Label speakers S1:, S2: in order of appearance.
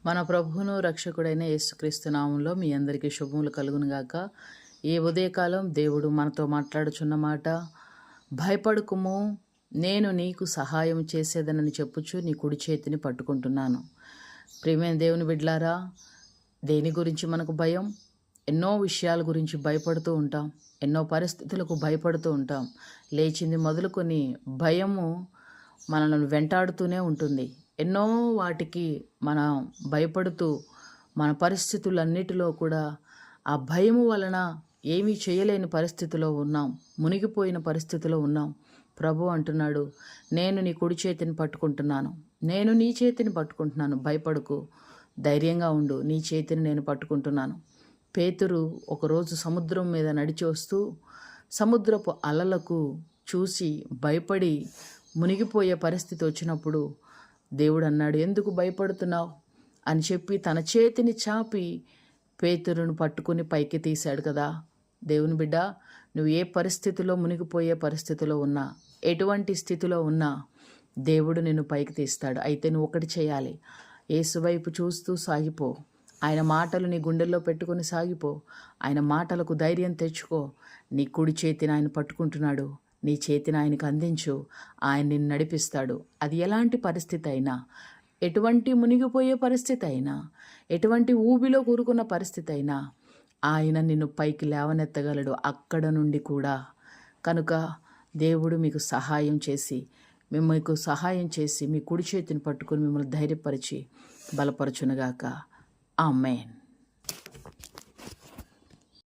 S1: మన ప్రభువును రక్షకుడైన యేసుక్రీస్తు నామంలో మీ అందరికీ శుభములు కలుగునుగాక. ఈ ఉదయకాలం దేవుడు మనతో మాట్లాడుచున్న మాట, భయపడకుము, నేను నీకు సహాయం చేసేదనని చెప్పుచు నీ కుడి చేతిని పట్టుకుంటున్నాను. ప్రియమైన దేవుని బిడ్లారా, దేని గురించి మనకు భయం? ఎన్నో విషయాల గురించి భయపడుతూ ఉంటాం, ఎన్నో పరిస్థితులకు భయపడుతూ ఉంటాం. లేచింది మొదలుకొని భయము మనల్ని వెంటాడుతూనే ఉంటుంది. ఎన్నో వాటికి మనం భయపడుతూ మన పరిస్థితులన్నిటిలో కూడా ఆ భయము వలన ఏమీ చేయలేని పరిస్థితిలో ఉన్నాం, మునిగిపోయిన పరిస్థితిలో ఉన్నాం. ప్రభు అంటున్నాడు, నేను నీ కుడి చేతిని పట్టుకుంటున్నాను, నేను నీ చేతిని పట్టుకుంటున్నాను, భయపడకు, ధైర్యంగా ఉండు, నీ చేతిని నేను పట్టుకుంటున్నాను. పేతురు ఒకరోజు సముద్రం మీద నడిచి వస్తూ సముద్రపు అలలకు చూసి భయపడి మునిగిపోయే పరిస్థితి వచ్చినప్పుడు దేవుడు అన్నాడు, ఎందుకు భయపడుతున్నావు అని చెప్పి తన చేతిని చాపి పేతురును పట్టుకుని పైకి తీశాడు కదా. దేవుని బిడ్డ, నువ్వు ఏ పరిస్థితిలో మునిగిపోయే పరిస్థితిలో ఉన్నా, ఎటువంటి స్థితిలో ఉన్నా దేవుడు నిన్ను పైకి తీస్తాడు. అయితే నువ్వు ఒకటి చేయాలి, యేసు వైపు చూస్తూ సాగిపో. ఆయన మాటలు నీ గుండెల్లో పెట్టుకొని సాగిపో. ఆయన మాటలకు ధైర్యం తెచ్చుకో. నీ కుడి చేతిని ఆయన పట్టుకుంటున్నాడు, నీ చేతిని ఆయనకు అందించు, ఆయన నిన్ను నడిపిస్తాడు. అది ఎలాంటి పరిస్థితి అయినా, ఎటువంటి మునిగిపోయే పరిస్థితి అయినా, ఎటువంటి ఊబిలో కూరుకున్న పరిస్థితి అయినా ఆయన నిన్ను పైకి లేవనెత్తగలడు అక్కడ నుండి కూడా. కనుక దేవుడు మీకు సహాయం చేసి మీ కుడి చేతిని పట్టుకుని మిమ్మల్ని ధైర్యపరిచి బలపరచునుగాక. ఆమేన్.